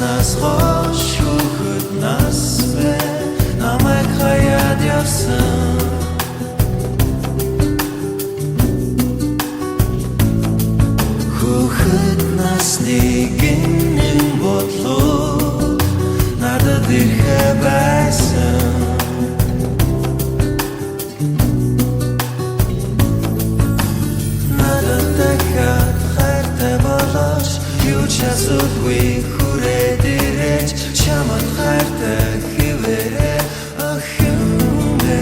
явснаас хойш хүүхэд нас бэ намайг хаяад явсан хүүхэд насны гинэн бодлоо надад ирхэ байсан надад дахиад хайртай болооч юу ч асуудгүй хүрээд ирээч чамд хайртай хэвээрээ ах юмэ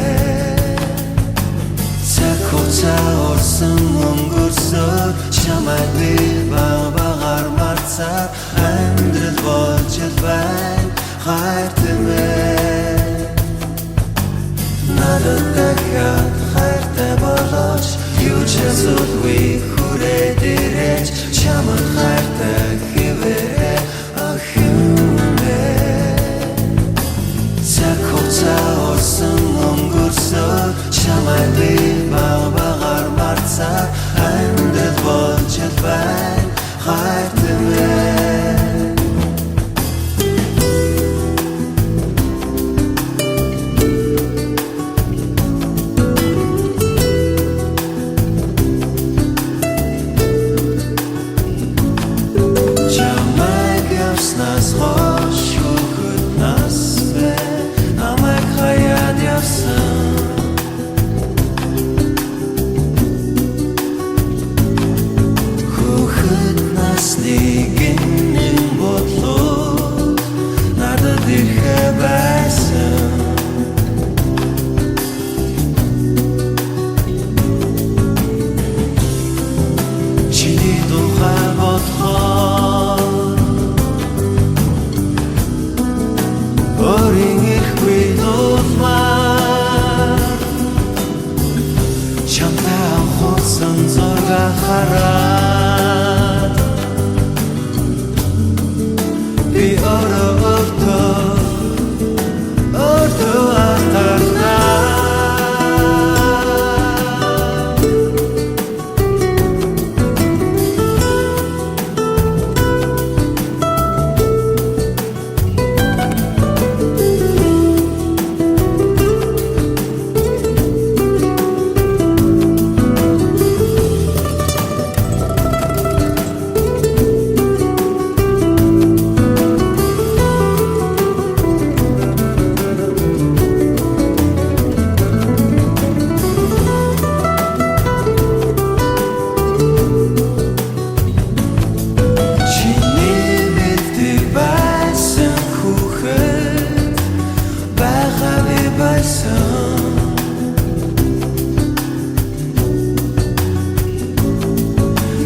цаг хугацаа орсон өнгөрсөөр чамайг би багаар марцаар амьдрал болж байна хайртай надад дахиад хайртай болооч юу ч асуудгүй хүрээд ирээч чамд хайртай хэвээрээ ах юмэ цаг хугацаа орсон өнгөрсөөр чамайг би багаар марцаар амьдрал болж байна хайртай нас хойш хүүхэд нас бэ намайг хаяад явсан хүүхэд насны гинэн бодлоо надад ирхэ байсан чиний тухай бодлоо Өөрийн ихгүй дуулмаар чамтай анхуулсан зурга хараад би өртөө атарнаа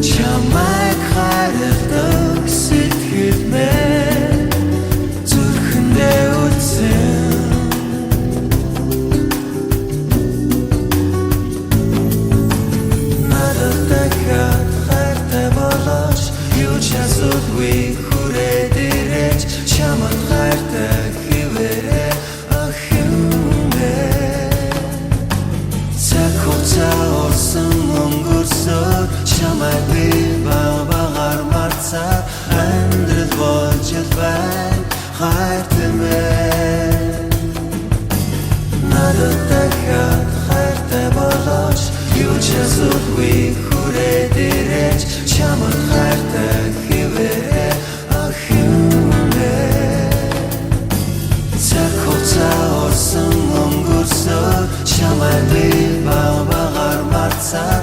чамайг хайрладаг сэтгэл минь зүрхэндээ үлдсэн надад дахиад хайртай болооч юу ч асуудгүй хүрээд ирээч чамд хайртай хэвээрээ ах юмэ цаг хугацаа орсон өнгөрсөөр чамайг би багаар марцаар амьдрал болж байна хайртай надад дахиад хайртай болооч юу ч асуудгүй хүрээд ирээч чамд хайртай хэвээрээ ах юмэ цаг хугацаа орсон өнгөрсөөр чамайг би багаар марцаар